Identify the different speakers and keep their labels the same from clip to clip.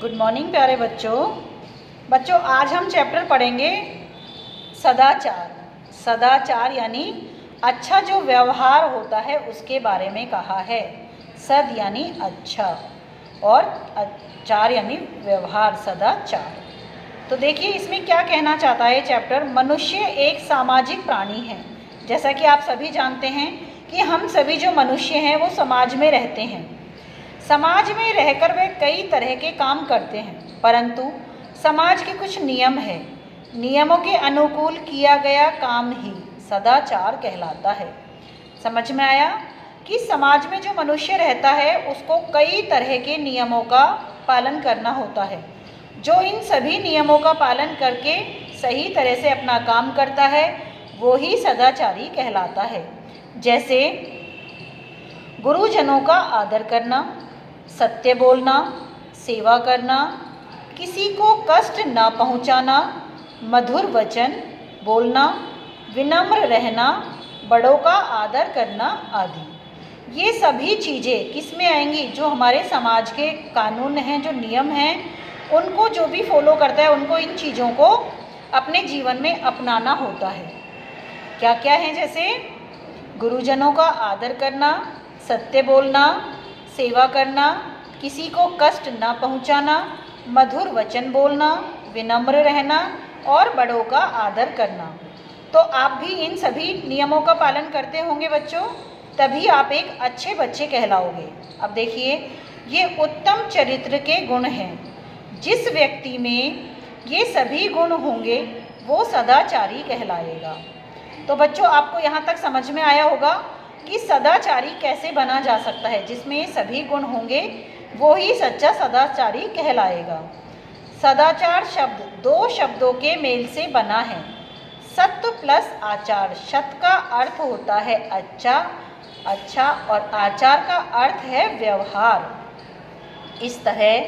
Speaker 1: Good morning प्यारे बच्चों आज हम चैप्टर पढ़ेंगे सदाचार। सदाचार यानी अच्छा जो व्यवहार होता है उसके बारे में कहा है। सद यानी अच्छा और चार यानी व्यवहार, सदाचार। तो देखिए इसमें क्या कहना चाहता है चैप्टर। मनुष्य एक सामाजिक प्राणी है। जैसा कि आप सभी जानते हैं कि हम सभी जो मनुष्य हैं वो समाज में रहते हैं। समाज में रहकर वे कई तरह के काम करते हैं, परंतु समाज के कुछ नियम हैं। नियमों के अनुकूल किया गया काम ही सदाचार कहलाता है। समझ में आया कि समाज में जो मनुष्य रहता है उसको कई तरह के नियमों का पालन करना होता है। जो इन सभी नियमों का पालन करके सही तरह से अपना काम करता है वो ही सदाचारी कहलाता है। जैसे गुरुजनों का आदर करना, सत्य बोलना, सेवा करना, किसी को कष्ट न पहुंचाना, मधुर वचन बोलना, विनम्र रहना, बड़ों का आदर करना आदि। ये सभी चीज़ें किस में आएंगी? जो हमारे समाज के कानून हैं, जो नियम हैं, उनको जो भी फॉलो करता है उनको इन चीज़ों को अपने जीवन में अपनाना होता है। क्या क्या है? जैसे गुरुजनों का आदर करना, सत्य बोलना, सेवा करना, किसी को कष्ट न पहुंचाना, मधुर वचन बोलना, विनम्र रहना और बड़ों का आदर करना। तो आप भी इन सभी नियमों का पालन करते होंगे बच्चों, तभी आप एक अच्छे बच्चे कहलाओगे। अब देखिए ये उत्तम चरित्र के गुण हैं। जिस व्यक्ति में ये सभी गुण होंगे वो सदाचारी कहलाएगा। तो बच्चों आपको यहाँ तक समझ में आया होगा कि सदाचारी कैसे बना जा सकता है। जिसमें ये सभी गुण होंगे वो ही सच्चा सदाचारी कहलाएगा। सदाचार शब्द दो शब्दों के मेल से बना है, सत्य प्लस आचार। सत्य का अर्थ होता है अच्छा और आचार का अर्थ है व्यवहार। इस तरह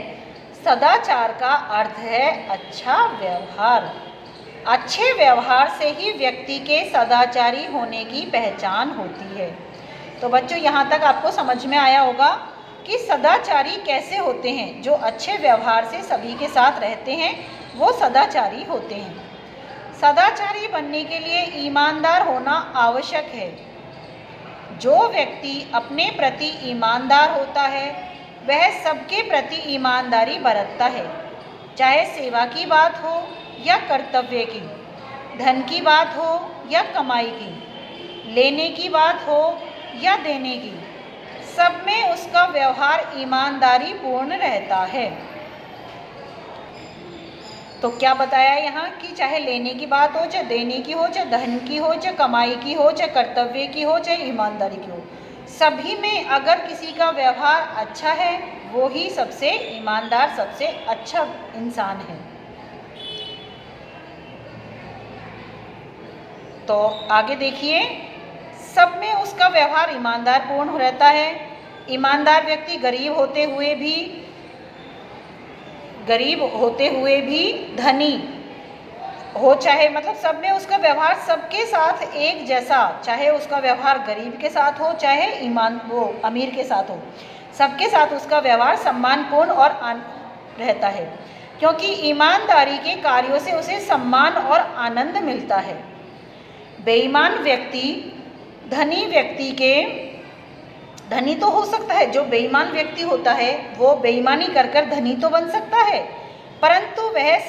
Speaker 1: सदाचार का अर्थ है अच्छा व्यवहार। अच्छे व्यवहार से ही व्यक्ति के सदाचारी होने की पहचान होती है। तो बच्चों यहाँ तक आपको समझ में आया होगा कि सदाचारी कैसे होते हैं। जो अच्छे व्यवहार से सभी के साथ रहते हैं वो सदाचारी होते हैं। सदाचारी बनने के लिए ईमानदार होना आवश्यक है। जो व्यक्ति अपने प्रति ईमानदार होता है वह सबके प्रति ईमानदारी बरतता है, चाहे सेवा की बात हो या कर्तव्य की, धन की बात हो या कमाई की, लेने की बात हो या देने की, सब में उसका व्यवहार ईमानदारी पूर्ण रहता है। तो क्या बताया यहाँ कि चाहे लेने की बात हो, चाहे देने की हो, चाहे धन की हो, चाहे कमाई की हो, चाहे कर्तव्य की हो, चाहे ईमानदारी की हो, सभी में अगर किसी का व्यवहार अच्छा है वो ही सबसे ईमानदार, सबसे अच्छा इंसान है। तो आगे देखिए, सब में उसका व्यवहार ईमानदार पूर्ण रहता है। ईमानदार व्यक्ति गरीब होते हुए भी धनी हो, चाहे मतलब सब में उसका व्यवहार सबके साथ एक जैसा, चाहे उसका व्यवहार गरीब के साथ हो चाहे अमीर के साथ हो, सबके साथ उसका व्यवहार सम्मानपूर्ण और रहता है। क्योंकि ईमानदारी के कार्यों से उसे सम्मान और आनंद मिलता है। बेईमान व्यक्ति धनी तो हो सकता है। जो बेईमान व्यक्ति होता है वो बेईमानी कर धनी तो बन सकता है, परंतु वह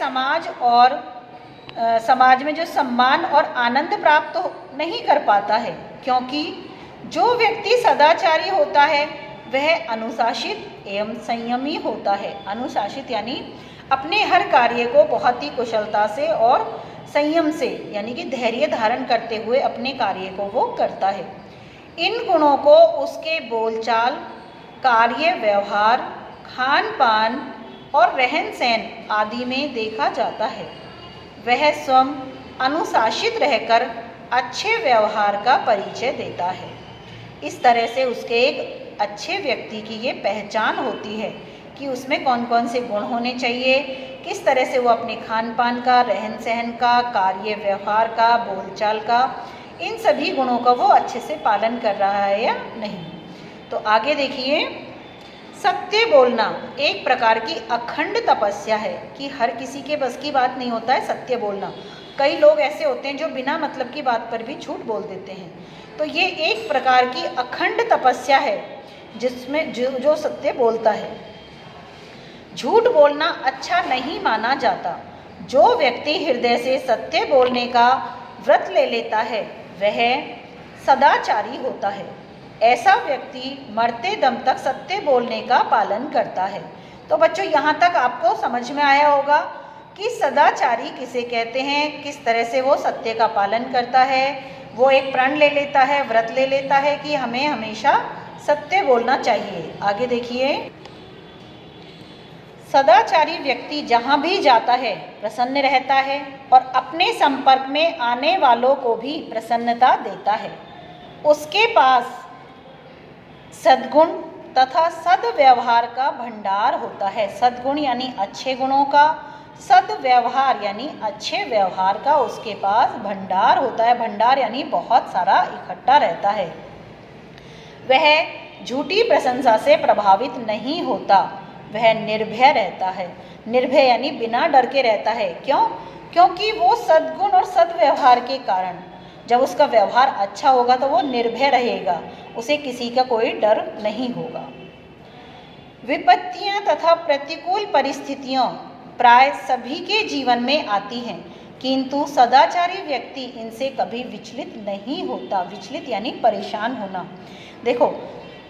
Speaker 1: समाज में जो सम्मान और आनंद प्राप्त तो नहीं कर पाता है। क्योंकि जो व्यक्ति सदाचारी होता है वह अनुशासित एवं संयमी होता है। अनुशासित यानी अपने हर कार्य को बहुत ही कुशलता से और संयम से यानी कि धैर्य धारण करते हुए अपने कार्य को वो करता है। इन गुणों को उसके बोलचाल, कार्य व्यवहार, खान पान और रहन सहन आदि में देखा जाता है। वह स्वयं अनुशासित रहकर अच्छे व्यवहार का परिचय देता है। इस तरह से उसके एक अच्छे व्यक्ति की ये पहचान होती है कि उसमें कौन कौन से गुण होने चाहिए, किस तरह से वो अपने खान पान का, रहन सहन का, कार्य व्यवहार का, बोलचाल का, इन सभी गुणों का वो अच्छे से पालन कर रहा है या नहीं। तो आगे देखिए, सत्य बोलना एक प्रकार की अखंड तपस्या है कि हर किसी के बस की बात नहीं होता है सत्य बोलना। कई लोग ऐसे होते हैं जो बिना मतलब की बात पर भी झूठ बोल देते हैं। तो ये एक प्रकार की अखंड तपस्या है जिसमें जो सत्य बोलता है। झूठ बोलना अच्छा नहीं माना जाता। जो व्यक्ति हृदय से सत्य बोलने का व्रत ले लेता है वह सदाचारी होता है। ऐसा व्यक्ति मरते दम तक सत्य बोलने का पालन करता है। तो बच्चों यहाँ तक आपको समझ में आया होगा कि सदाचारी किसे कहते हैं, किस तरह से वो सत्य का पालन करता है। वो एक प्रण ले लेता है, व्रत ले लेता है कि हमें हमेशा सत्य बोलना चाहिए। आगे देखिए, सदाचारी व्यक्ति जहाँ भी जाता है प्रसन्न रहता है और अपने संपर्क में आने वालों को भी प्रसन्नता देता है। उसके पास सद्गुण तथा सद्व्यवहार का भंडार होता है। सद्गुण यानी अच्छे गुणों का, सद्व्यवहार यानी अच्छे व्यवहार का उसके पास भंडार होता है। भंडार यानी बहुत सारा इकट्ठा रहता है। वह झूठी प्रशंसा से प्रभावित नहीं होता, वह निर्भय रहता है। निर्भय यानी बिना डर के रहता है। क्यों? क्योंकि वो सद्गुण और सद्व्यवहार के कारण, जब उसका व्यवहार अच्छा होगा तो वो निर्भय रहेगा, उसे किसी का कोई डर नहीं होगा। विपत्तियां तथा प्रतिकूल परिस्थितियां प्राय सभी के जीवन में आती हैं, किंतु सदाचारी व्यक्ति इनसे कभी विचलित नहीं होता। विचलित यानी परेशान होना। देखो,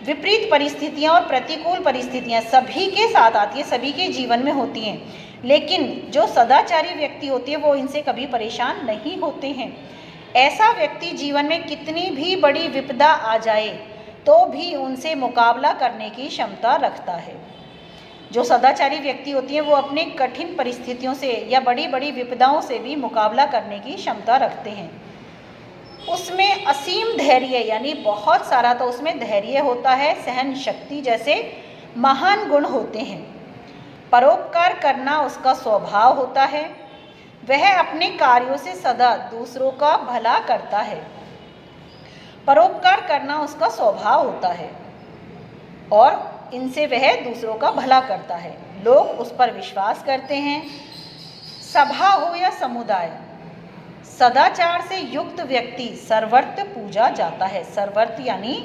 Speaker 1: विपरीत परिस्थितियां और प्रतिकूल परिस्थितियां सभी के साथ आती है, सभी के जीवन में होती हैं, लेकिन जो सदाचारी व्यक्ति होती है वो इनसे कभी परेशान नहीं होते हैं। ऐसा व्यक्ति जीवन में कितनी भी बड़ी विपदा आ जाए तो भी उनसे मुकाबला करने की क्षमता रखता है। जो सदाचारी व्यक्ति होती है वो अपने कठिन परिस्थितियों से या बड़ी बड़ी विपदाओं से भी मुकाबला करने की क्षमता रखते हैं। उसमें असीम धैर्य यानी बहुत सारा तो उसमें धैर्य होता है, सहन शक्ति जैसे महान गुण होते हैं। परोपकार करना उसका स्वभाव होता है। वह अपने कार्यों से सदा दूसरों का भला करता है। परोपकार करना उसका स्वभाव होता है और इनसे वह दूसरों का भला करता है। लोग उस पर विश्वास करते हैं। सभा हो या समुदाय, सदाचार से युक्त व्यक्ति सर्वत्र पूजा जाता है। सर्वत्र यानी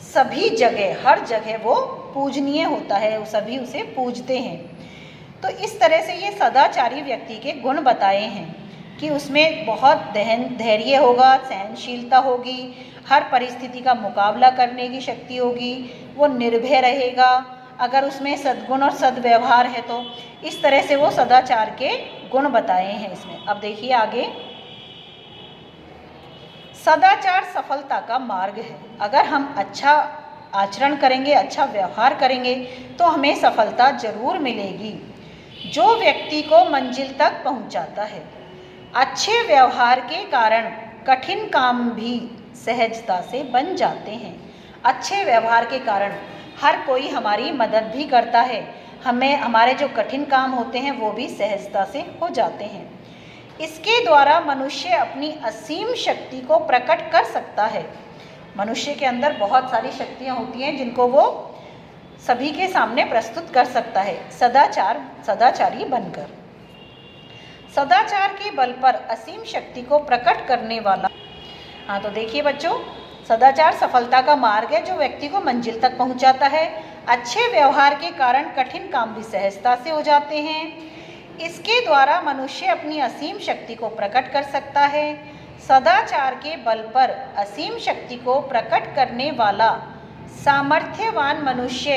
Speaker 1: सभी जगह, हर जगह वो पूजनीय होता है, सभी उसे पूजते हैं। तो इस तरह से ये सदाचारी व्यक्ति के गुण बताए हैं कि उसमें बहुत धैर्य होगा, सहनशीलता होगी, हर परिस्थिति का मुकाबला करने की शक्ति होगी, वो निर्भय रहेगा अगर उसमें सद्गुण और सद्व्यवहार है तो। इस तरह से वो सदाचार के गुण बताए हैं इसमें। अब देखिए आगे, सदाचार सफलता का मार्ग है। अगर हम अच्छा आचरण करेंगे, अच्छा व्यवहार करेंगे तो हमें सफलता जरूर मिलेगी। जो व्यक्ति को मंजिल तक पहुंचाता है। अच्छे व्यवहार के कारण कठिन काम भी सहजता से बन जाते हैं। अच्छे व्यवहार के कारण हर कोई हमारी मदद भी करता है, हमें हमारे जो कठिन काम होते हैं वो भी सहजता से हो जाते हैं। इसके द्वारा मनुष्य अपनी असीम शक्ति को प्रकट कर सकता है। मनुष्य के अंदर बहुत सारी शक्तियाँ होती हैं जिनको वो सभी के सामने प्रस्तुत कर सकता है सदाचारी बनकर। सदाचार के बल पर असीम शक्ति को प्रकट करने वाला। हाँ, तो देखिए बच्चों, सदाचार सफलता का मार्ग है जो व्यक्ति को मंजिल तक पहुंचाता है। अच्छे व्यवहार के कारण कठिन काम भी सहजता से हो जाते हैं। इसके द्वारा मनुष्य अपनी असीम शक्ति को प्रकट कर सकता है। सदाचार के बल पर असीम शक्ति को प्रकट करने वाला सामर्थ्यवान मनुष्य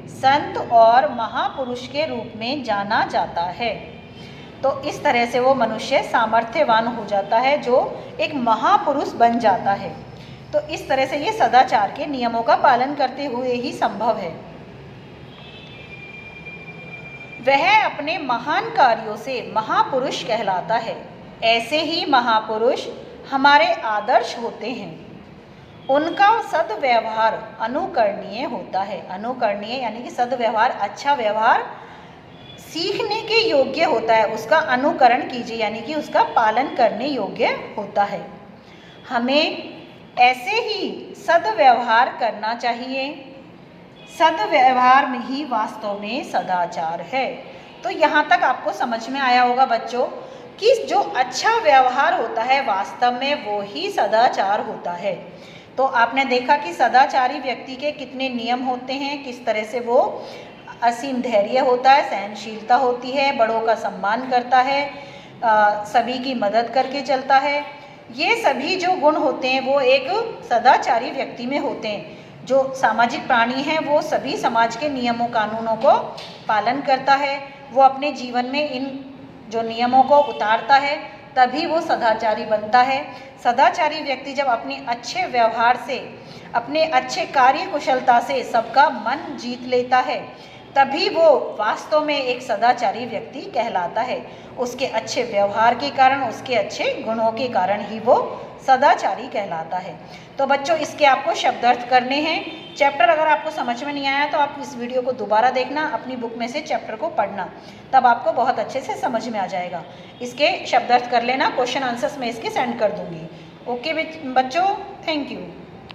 Speaker 1: संत और महापुरुष के रूप में जाना जाता है। तो इस तरह से वो मनुष्य सामर्थ्यवान हो जाता है, जो एक महापुरुष बन जाता है। तो इस तरह से ये सदाचार के नियमों का पालन करते हुए ही संभव है। वह अपने महान कार्यों से महापुरुष कहलाता है। ऐसे ही महापुरुष हमारे आदर्श होते हैं। उनका सद्व्यवहार अनुकरणीय होता है। अनुकरणीय यानी कि सद्व्यवहार, अच्छा व्यवहार सीखने के योग्य होता है। उसका अनुकरण कीजिए यानी कि उसका पालन करने योग्य होता है। हमें ऐसे ही सद्व्यवहार करना चाहिए। सद्व्यवहार में ही वास्तव में सदाचार है। तो यहाँ तक आपको समझ में आया होगा बच्चों कि जो अच्छा व्यवहार होता है वास्तव में वो ही सदाचार होता है। तो आपने देखा कि सदाचारी व्यक्ति के कितने नियम होते हैं, किस तरह से वो असीम धैर्य होता है, सहनशीलता होती है, बड़ों का सम्मान करता है, सभी की मदद करके चलता है। ये सभी जो गुण होते हैं वो एक सदाचारी व्यक्ति में होते हैं। जो सामाजिक प्राणी है वो सभी समाज के नियमों कानूनों को पालन करता है, वो अपने जीवन में इन जो नियमों को उतारता है तभी वो सदाचारी बनता है। सदाचारी व्यक्ति जब अपने अच्छे व्यवहार से, अपने अच्छे कार्य कुशलता से सबका मन जीत लेता है तभी वो वास्तव में एक सदाचारी व्यक्ति कहलाता है। उसके अच्छे व्यवहार के कारण, उसके अच्छे गुणों के कारण ही वो सदाचारी कहलाता है। तो बच्चों इसके आपको शब्दार्थ करने हैं। चैप्टर अगर आपको समझ में नहीं आया तो आप इस वीडियो को दोबारा देखना, अपनी बुक में से चैप्टर को पढ़ना, तब आपको बहुत अच्छे से समझ में आ जाएगा। इसके शब्दार्थ कर लेना, क्वेश्चन आंसर्स में इसके सेंड कर दूंगी। ओके बच्चों, थैंक यू।